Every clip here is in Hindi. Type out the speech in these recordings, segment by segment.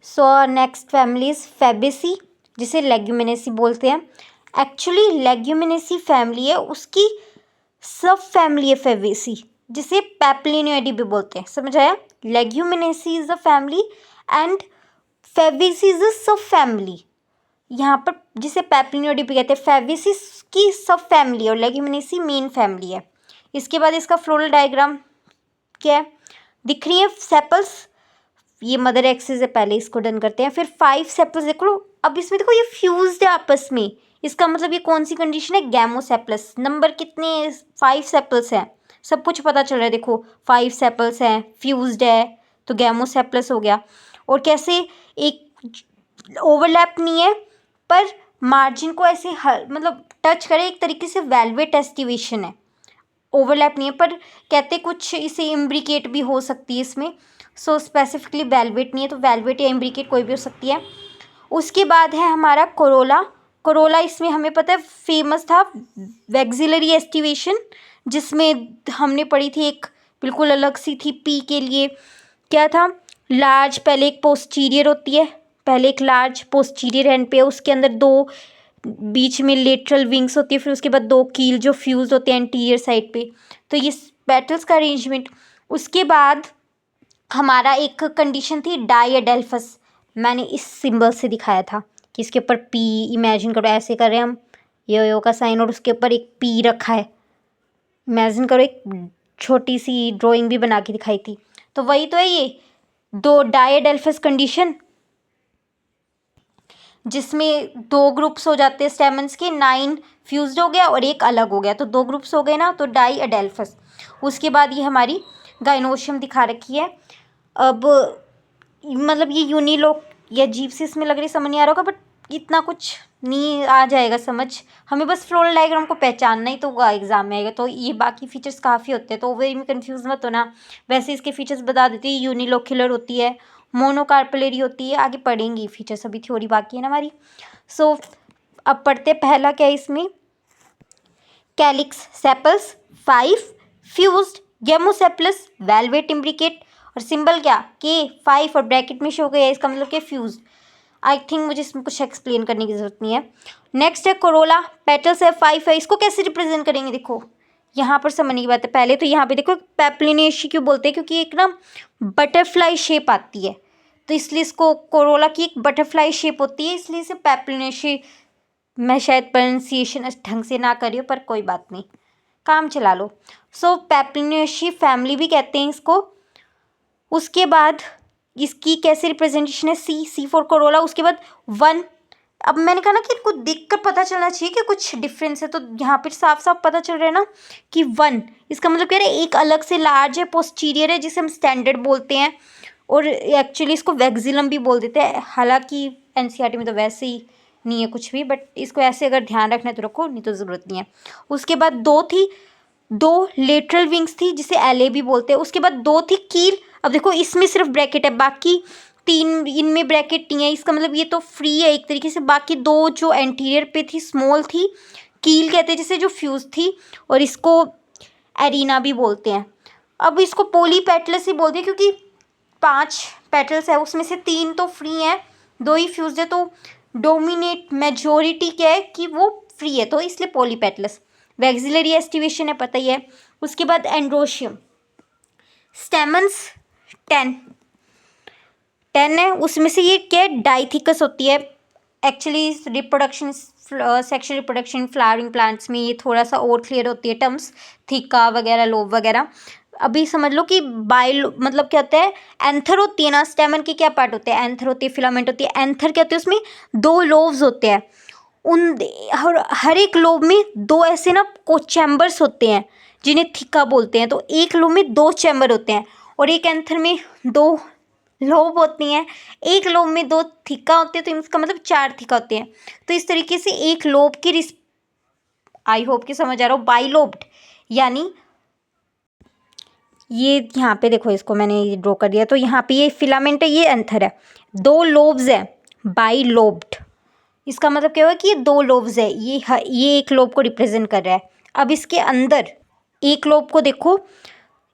So next family is Fabaceae, जिसे लेग्यूमिनेसी बोलते हैं। एक्चुअली लेग्यूमिनेसी फैमिली है, उसकी सब फैमिली है फेबेसी, जिसे पैप्लिनियोइडी भी बोलते हैं। समझ आया? Leguminosae is a family and Fabaceae is a subfamily. यहाँ पर जिसे पैप्लिनियोइडी भी कहते हैं, फेबेसी की सब फैमिली और लेग्यूमिनेसी मेन फैमिली है। इसके बाद इसका फ्लोरल डायग्राम क्या है, दिख रही है सेपल्स, ये मदर एक्सिस है, पहले इसको डन करते हैं। फिर 5 सेपल्स देख लो। अब इसमें देखो ये फ्यूज्ड है आपस में, इसका मतलब ये कौन सी कंडीशन है, गैमोसेपलस। नंबर कितने, 5 सेपल्स हैं, सब कुछ पता चल रहा है। देखो 5 सेपल्स हैं, फ्यूज्ड है, तो गैमोसेपलस हो गया। और कैसे, एक ओवरलैप नहीं है पर मार्जिन को ऐसे मतलब टच करे, एक तरीके से वेलवेट एस्टिवेशन है, ओवरलैप नहीं है। पर कहते कुछ इसे इम्ब्रिकेट भी हो सकती है इसमें। सो स्पेसिफिकली वेलवेट नहीं है, तो वेलवेट या इम्ब्रिकेट कोई भी हो सकती है। उसके बाद है हमारा कोरोला। कोरोला इसमें हमें पता है फेमस था वैक्सिलरी एस्टिवेशन, जिसमें हमने पढ़ी थी एक बिल्कुल अलग सी थी पी के लिए। क्या था, लार्ज पहले एक पोस्टीरियर होती है, पहले एक लार्ज पोस्टीरियर एंड पे, उसके अंदर 2 बीच में लेटरल विंग्स होती है, फिर उसके बाद 2 कील जो फ्यूज होते हैं एंटीरियर साइड पे। तो ये पेटल्स का अरेंजमेंट। उसके बाद हमारा एक कंडीशन थी डायडेल्फस, मैंने इस सिंबल से दिखाया था कि इसके ऊपर पी, इमेजिन करो ऐसे कर रहे हैं हम, यो का साइन, और उसके ऊपर एक पी रखा है। इमेजिन करो, एक छोटी सी ड्राइंग भी बना के दिखाई थी। तो वही तो है ये 2 डायडेल्फस कंडीशन, जिसमें 2 ग्रुप्स हो जाते हैं स्टेमन्स के, 9 फ्यूज्ड हो गया और एक अलग हो गया, तो 2 ग्रुप्स हो गए ना, तो डायडेल्फस। उसके बाद ये हमारी गाइनोशियम दिखा रखी है। अब मतलब ये यूनिलोक या जीप्सिस में लग रही, समझ नहीं आ रहा होगा, बट इतना कुछ नहीं आ जाएगा समझ, हमें बस फ्लोरल डायग्राम को पहचानना ही तो होगा, एग्जाम में आएगा। तो ये बाकी फीचर्स काफ़ी होते हैं, तो ओवर में कंफ्यूज मत होना। वैसे इसके फीचर्स बता देती है, यूनिलोक्युलर होती है, मोनोकार्पलरी होती है, आगे पढ़ेंगी फीचर्स, अभी थ्योरी बाकी है ना हमारी। सो अब पढ़ते पहला क्या है इसमें, calyx sepals, 5 fused, gamosepalous, valvate imbricate, और सिंबल क्या, के 5 और ब्रैकेट में शो हो गया, इसका मतलब क्या, फ्यूज्ड। आई थिंक मुझे इसमें कुछ एक्सप्लेन करने की जरूरत नहीं है। नेक्स्ट है कोरोला, पेटल्स है 5 है, इसको कैसे रिप्रेजेंट करेंगे, देखो यहाँ पर समझने की बात है। पहले तो यहाँ पे देखो पैप्लिनेशी क्यों बोलते हैं, क्योंकि एक ना बटरफ्लाई शेप आती है, तो इसलिए इसको कोरोला की एक बटरफ्लाई शेप होती है, इसलिए इसे पैप्लिनेशी। मैं शायद प्रोनाउंसिएशन ढंग से ना करी हो, पर कोई बात नहीं, काम चला लो। सो पैप्लिनेशी फैमिली भी कहते हैं इसको। उसके बाद इसकी कैसे रिप्रेजेंटेशन है, सी फॉर कोरोला। उसके बाद 1, अब मैंने कहा ना कि इनको देखकर पता चलना चाहिए कि कुछ डिफरेंस है, तो यहाँ पर साफ साफ पता चल रहा है ना कि 1, इसका मतलब कह रहे हैं एक अलग से लार्ज है, पोस्टीरियर है, जिसे हम स्टैंडर्ड बोलते हैं, और एक्चुअली इसको वैक्सिलम भी बोल देते हैं। हालांकि एनसीईआरटी में तो वैसे ही नहीं है कुछ भी, बट इसको ऐसे अगर ध्यान रखना है तो रखो, नहीं तो ज़रूरत नहीं है। उसके बाद 2 लेटरल विंग्स थी, जिसे एले भी बोलते हैं। उसके बाद 2 थी कील। अब देखो इसमें सिर्फ ब्रैकेट है, बाकी 3 इनमें ब्रैकेट नहीं है, इसका मतलब ये तो फ्री है एक तरीके से। बाकी 2 जो एंटीरियर पे थी स्मॉल थी, कील कहते हैं जिसे, जो फ्यूज थी, और इसको एरिना भी बोलते हैं। अब इसको पोलीपेटलस ही बोलते हैं, क्योंकि 5 पेटल्स है, उसमें से 3 तो फ्री हैं, 2 ही फ्यूज है, तो डोमिनेट मेजोरिटी क्या है कि वो फ्री है, तो इसलिए पॉलीपेटलस। वैक्सिलरी एस्टिवेशन है, पता ही है। उसके बाद एंड्रोशियम, स्टेमन्स 10 है, उसमें से ये क्या है, डाइथिकस होती है। Actually reproduction, sexual reproduction flowering plants में ये थोड़ा सा और क्लियर होती है टर्म्स, थीका वगैरह, लोब वगैरह। अभी समझ लो कि मतलब क्या होता है, एंथर होती है ना, स्टेमन के क्या पार्ट होते हैं, एंथर होती है, फिलामेंट होती है। एंथर क्या होती है, उसमें 2 लोब्स होते हैं, उन हर एक लोब में 2 ऐसे ना चैम्बर्स होते हैं, जिन्हें थीका बोलते हैं। तो एक लोब में 2 चैम्बर होते हैं, और एक एंथर में 2 लोब होती हैं, एक लोब में 2 थीका होते हैं, तो इसका मतलब 4 थीका होते हैं। तो इस तरीके से एक लोब की आई होप कि समझ आ रहा हो, बाइलोब्ड, यानी ये यहाँ पे देखो, इसको मैंने ड्रॉ कर दिया, तो यहाँ पे ये फिलामेंट है, ये एंथर है, 2 लोब्स है, बाइलोब्ड। इसका मतलब क्या हुआ कि ये 2 लोब्स है, ये एक लोब को रिप्रेजेंट कर रहा है। अब इसके अंदर एक लोब को देखो,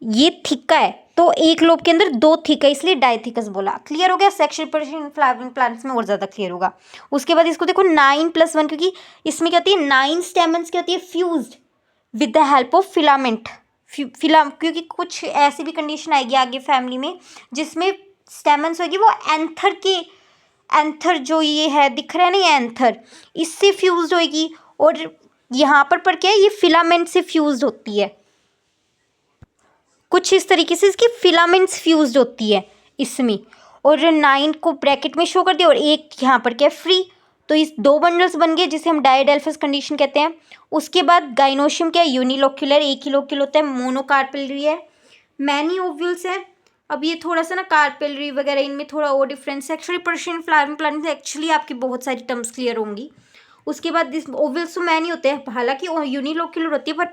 ये थिक्का है, तो एक लोब के अंदर 2 थिक है, इसलिए डाइथिकस बोला। क्लियर हो गया? सेक्शुअल रिप्रोडक्शन फ्लावरिंग प्लांट्स में और ज़्यादा क्लियर होगा। उसके बाद इसको देखो 9+1, क्योंकि इसमें क्या होती है 9 स्टेमन्स क्या होती है fused with the help of filament. क्योंकि कुछ ऐसी भी कंडीशन आएगी आगे फैमिली में जिसमें स्टेमन्स होगी वो एंथर जो ये है दिख रहा है ना, ये एंथर इससे फ्यूज्ड होगी, और यहाँ पर क्या है ये फिलामेंट से फ्यूज्ड होती है। कुछ इस तरीके से इसकी फिलामेंट्स फ्यूज्ड होती है इसमें, और 9 को ब्रैकेट में शो कर दिया और एक यहाँ पर क्या फ्री। तो इस 2 बंडल्स बन गए जिसे हम डायडेल्फस कंडीशन कहते हैं। उसके बाद गाइनोशियम क्या है यूनिलोक्यूलर, एक ही लोक्यूल होता है, मोनोकार्पेलरी है, मैनी ओव्यूल्स है। अब ये थोड़ा सा ना कार्पेलरी वगैरह इनमें थोड़ा और डिफरेंस है। एक्चुअली पर्शियन फ्लावरिंग प्लांट में एक्चुअली आपकी बहुत सारी टर्म्स क्लियर होंगी। उसके बाद दिस ओव्यूल्स तो मैनी होते हैं, हालांकि यूनिलोक्यूलर होती है, बट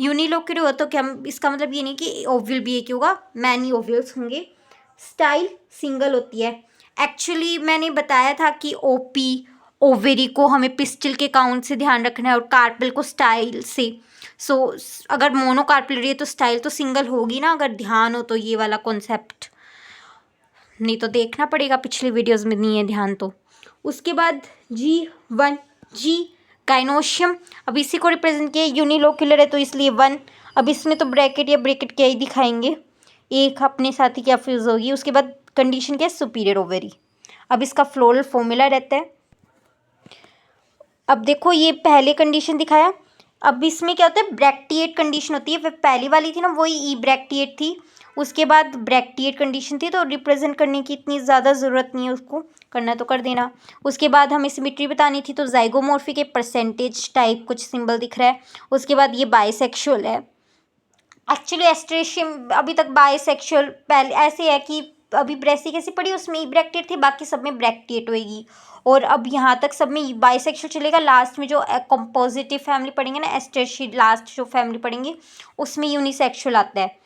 यूनिलोक्यूलर हो तो क्या इसका मतलब ये नहीं कि ओव्यूल भी एक ही होगा, मैनी ओव्यूल्स होंगे। स्टाइल सिंगल होती है। एक्चुअली मैंने बताया था कि ओपी ओवेरी को हमें पिस्टल के काउंट से ध्यान रखना है और कार्पेल को स्टाइल से। सो अगर मोनोकार्पेलरी है तो स्टाइल तो सिंगल होगी ना, अगर ध्यान हो तो ये वाला कॉन्सेप्ट, नहीं तो देखना पड़ेगा, पिछले वीडियोस में नहीं है ध्यान तो। उसके बाद G1 जी गाइनोशियम, अब इसी को रिप्रेजेंट किया, यूनिलोक्यूलर है तो इसलिए 1। अब इसमें तो ब्रैकेट या ब्रैकेट क्या ही दिखाएंगे, एक अपने साथ ही क्या फ्यूज होगी। उसके बाद कंडीशन क्या है सुपीरियर ओवेरी। अब इसका फ्लोरल फॉर्मूला रहता है। अब देखो ये पहले कंडीशन दिखाया, अब इसमें क्या होता है ब्रैक्टिएट कंडीशन होती है। फिर पहली वाली थी ना वही ई ब्रैक्टिएट थी, उसके बाद ब्रैक्टिएट कंडीशन थी, तो रिप्रेजेंट करने की इतनी ज़्यादा ज़रूरत नहीं है, उसको करना तो कर देना। उसके बाद हमें सिमेट्री बतानी थी, तो जाइगोमॉर्फिक के परसेंटेज टाइप कुछ सिंबल दिख रहा है। उसके बाद ये बाइसेक्सुअल है। एक्चुअली एस्ट्रेशियम अभी तक बाइसेक्सुअल पहले ऐसे है कि अभी ब्रेसी कैसी पड़ी उसमें ई ब्रैक्टिएट थी, बाकी सब में ब्रैक्टिएट होएगी, और अब यहाँ तक सब में बाइसेक्सुअल चलेगा। लास्ट में जो कंपोजिटिव फैमिली पढ़ेंगे ना, एस्ट्रेशी लास्ट जो फैमिली पढ़ेंगे उसमें यूनिसेक्सुअल आता है,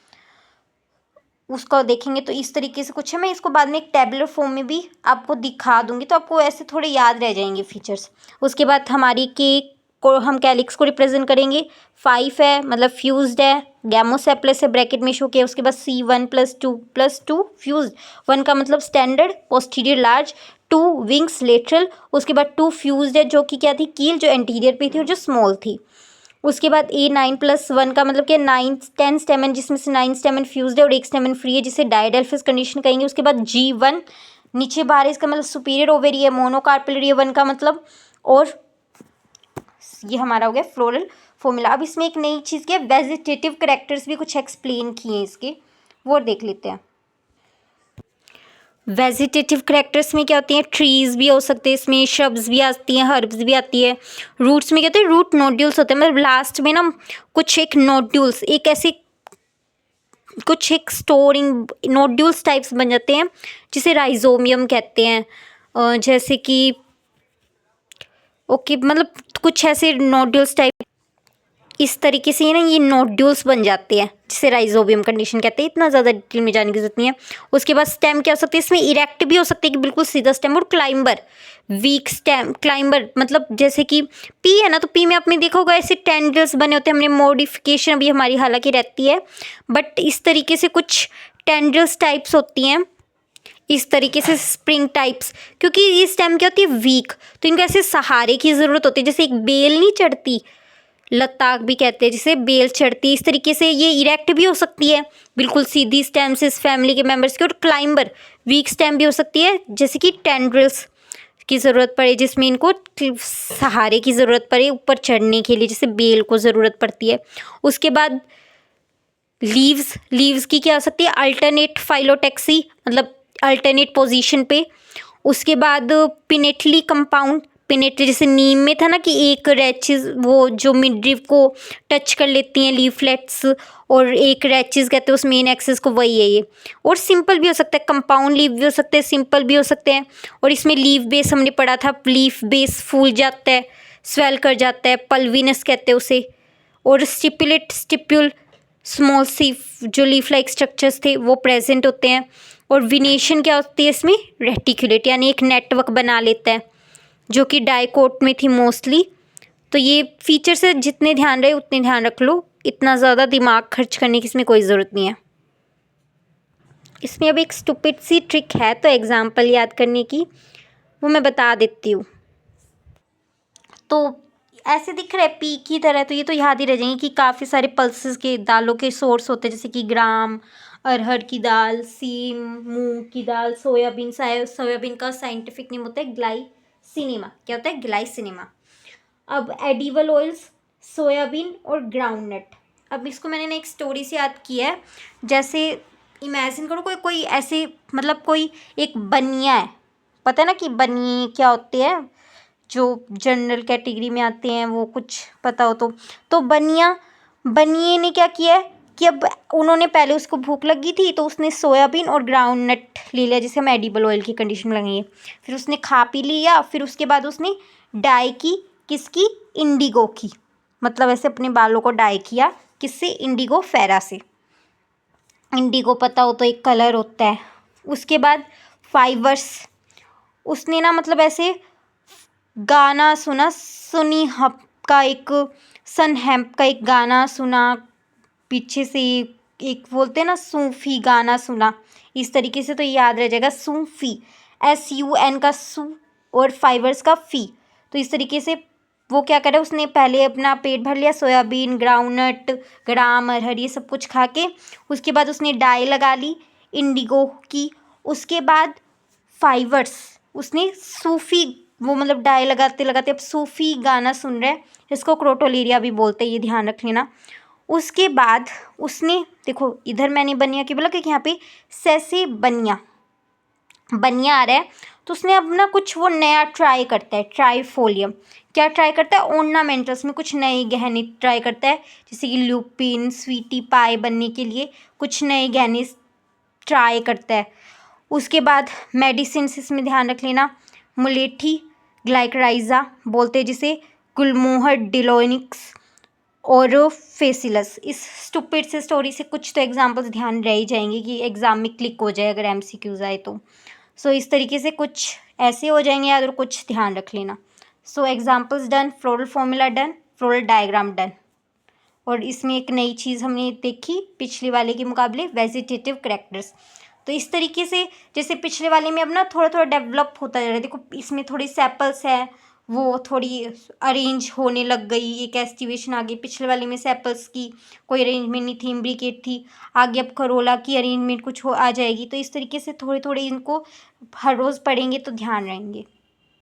उसको देखेंगे। तो इस तरीके से कुछ है, मैं इसको बाद में एक टेबुलर फॉर्म में भी आपको दिखा दूंगी, तो आपको ऐसे थोड़े याद रह जाएंगे फीचर्स। उसके बाद हमारी केक को हम कैलिक्स को रिप्रेजेंट करेंगे, 5 है मतलब फ्यूज्ड है, गैमोसेप्लेस है ब्रैकेट में शो किया। उसके बाद C1+2+2 फ्यूज्ड, 1 का मतलब standard posterior large, 2 wings lateral. उसके बाद 2 फ्यूज्ड है जो कि क्या थी कील, जो एंटीरियर पे थी और जो स्मॉल थी। उसके बाद A9+1 का मतलब क्या 10 स्टेमन, जिसमें से 9 स्टेमन फ्यूज्ड है और 1 स्टेमन फ्री है, जिसे डायडेल्फिस कंडीशन कहेंगे। उसके बाद G1 नीचे बाहर है, इसका मतलब सुपीरियर ओवेरी है, मोनोकार्पेलरी है 1 का मतलब, और ये हमारा हो गया फ्लोरल फॉर्मूला। अब इसमें एक नई चीज़ क्या है, वेजिटेटिव कैरेक्टर्स भी कुछ एक्सप्लेन किए हैं इसके, वो देख लेते हैं। वेजिटेटिव कैरेक्टर्स में क्या होती हैं, ट्रीज भी हो सकते हैं इसमें, श्रब्स भी आती हैं, हर्ब्स भी आती है। रूट्स में क्या होते हैं, रूट नोड्यूल्स होते हैं, मतलब लास्ट में ना कुछ एक नोड्यूल्स, एक ऐसे कुछ एक स्टोरिंग नोड्यूल्स टाइप्स बन जाते हैं जिसे राइजोमियम कहते हैं। जैसे कि ओके मतलब कुछ ऐसे नोड्यूल्स टाइप, इस तरीके से ना ये नोड्यूल्स बन जाते हैं जिसे राइजोबियम कंडीशन कहते हैं। इतना ज़्यादा डिटेल में जाने की जरूरत नहीं है। उसके बाद स्टेम क्या हो सकती है, इसमें इरेक्ट भी हो सकती है कि बिल्कुल सीधा स्टेम, और क्लाइंबर वीक स्टेम। क्लाइंबर मतलब जैसे कि पी है ना, तो पी में आपने देखा होगा ऐसे टेंड्रिल्स बने होते हैं, हमने मॉडिफिकेशन अभी हमारी हालांकि रहती है, बट इस तरीके से कुछ टेंड्रिल्स टाइप्स होती हैं, इस तरीके से स्प्रिंग टाइप्स, क्योंकि ये स्टेम क्या होती है वीक, तो इनको ऐसे सहारे की ज़रूरत होती है। जैसे एक बेल नहीं चढ़ती, लताक भी कहते हैं जिसे बेल चढ़ती, इस तरीके से ये इरेक्ट भी हो सकती है बिल्कुल सीधी स्टेम से इस फैमिली के मेंबर्स की, और क्लाइंबर वीक स्टेम भी हो सकती है, जैसे कि टेंड्रिल्स की ज़रूरत पड़े जिसमें इनको सहारे की ज़रूरत पड़े ऊपर चढ़ने के लिए, जैसे बेल को ज़रूरत पड़ती है। उसके बाद लीव्स की क्या हो सकती है, अल्टरनेट फाइलोटेक्सी मतलब अल्टरनेट पोजीशन पे। उसके बाद पिनेटली कंपाउंड, पिनेटली जैसे नीम में था ना कि एक रैचेस वो जो मिडरिव को टच कर लेती हैं लीफलेट्स, और एक रैचेस कहते हैं उस मेन एक्सिस को, वही है ये। और सिंपल भी हो सकता है, कंपाउंड लीफ भी हो सकते हैं, सिंपल भी हो सकते हैं। और इसमें लीफ बेस हमने पढ़ा था, लीफ बेस फूल जाता है, स्वेल कर जाता है, पल्विनस कहते हैं उसे। और स्टिप्यूल स्मॉल सी जो लीफ लाइक स्ट्रक्चर्स थे वो प्रेजेंट होते हैं। और विनेशन क्या होती है इसमें, रेटिकुलेट यानी एक नेटवर्क बना लेता है, जो कि डाइकोट में थी मोस्टली। तो ये फीचर से जितने ध्यान रहे उतने ध्यान रख लो, इतना ज़्यादा दिमाग खर्च करने की इसमें कोई ज़रूरत नहीं है। इसमें अब एक स्टूपिड सी ट्रिक है तो एग्जाम्पल याद करने की, वो मैं बता देती हूँ। तो ऐसे दिख रहा है पी की तरह, तो ये तो याद ही रह जाएंगे कि काफ़ी सारे पल्सेस के दालों के सोर्स होते हैं, जैसे कि ग्राम, अरहर की दाल, सीम, मूंग की दाल, सोयाबीन। सोयाबीन का साइंटिफिक नेम होता है ग्लाइसिनेमा। क्या होता है? ग्लाइसिनेमा। अब एडिबल ऑयल्स, सोयाबीन और ग्राउंडनट। अब इसको मैंने ना एक स्टोरी से याद किया है। जैसे इमेजिन करो कोई कोई ऐसे, मतलब कोई एक बनिया है। पता है ना कि बनिए क्या होते हैं, जो जनरल कैटेगरी में आते हैं, वो कुछ पता हो तो बनिए ने क्या किया है कि अब उन्होंने पहले, उसको भूख लगी थी तो उसने सोयाबीन और ग्राउंडनट ले लिया, जिसे हम एडिबल ऑयल की कंडीशन में लगेंगे। फिर उसने खा पी लिया, फिर उसके बाद उसने डाई की, किसकी? इंडिगो की। मतलब ऐसे अपने बालों को डाई किया, किससे? इंडिगो फेरा से। इंडिगो पता हो तो एक कलर होता है। उसके बाद फाइवर्स, उसने ना मतलब ऐसे गाना सुना, सुनी हप का एक, सन हैम्प का एक गाना सुना, पीछे से एक बोलते हैं ना सूफी गाना सुना, इस तरीके से तो याद रह जाएगा सूफी, SUN का सू और फाइवर्स का फी। तो इस तरीके से वो क्या करे, उसने पहले अपना पेट भर लिया, सोयाबीन, ग्राउंडनट, ग्राम, अरहर, ये सब कुछ खा के। उसके बाद उसने डाई लगा ली इंडिगो की। उसके बाद फाइवर्स, उसने सूफी, वो मतलब डाई लगाते लगाते अब सूफी गाना सुन रहे हैं, इसको क्रोटोलेरिया भी बोलते हैं, ये ध्यान रख लेना। उसके बाद उसने, देखो इधर मैंने बनिया की बोला, क्योंकि यहाँ पे सैसे बनिया बनिया आ रहा है, तो उसने अपना कुछ वो नया ट्राई करता है, ट्राइफोलियम। क्या ट्राई करता है? ऑर्नामेंटल्स में कुछ नए गहने ट्राई करता है, जैसे कि लुपिन, स्वीटी पाई बनने के लिए कुछ नए गहने ट्राई करता है। उसके बाद मेडिसिन, इसमें ध्यान रख लेना, मुलेठी ग्लाइक्राइजा बोलते हैं जिसे, गुलमोहर डिलोनिक्स और फेसिलस। इस स्टूपिड से स्टोरी से कुछ तो एग्जाम्पल्स ध्यान रह ही जाएंगे कि एग्जाम में क्लिक हो जाए अगर MCQs आए तो। सो इस तरीके से कुछ ऐसे हो जाएंगे याद, और कुछ ध्यान रख लेना। सो examples done, floral formula done, floral diagram done. और इसमें एक नई चीज़ हमने देखी पिछले वाले के मुकाबले, वेजिटेटिव करेक्टर्स। तो इस तरीके से जैसे पिछले वाले में अब ना थोड़ा थोड़ा डेवलप होता जा रहा है। देखो इसमें थोड़ी सेपल्स है, वो थोड़ी अरेंज होने लग गई, एक एस्टिवेशन आ गई। पिछले वाले में सेपल्स की कोई अरेंजमेंट नहीं थी, इम्ब्रिकेट थी। आगे अब करोला की अरेंजमेंट कुछ हो आ जाएगी। तो इस तरीके से थोड़े थोड़े इनको हर रोज़ पढ़ेंगे तो ध्यान रहेंगे।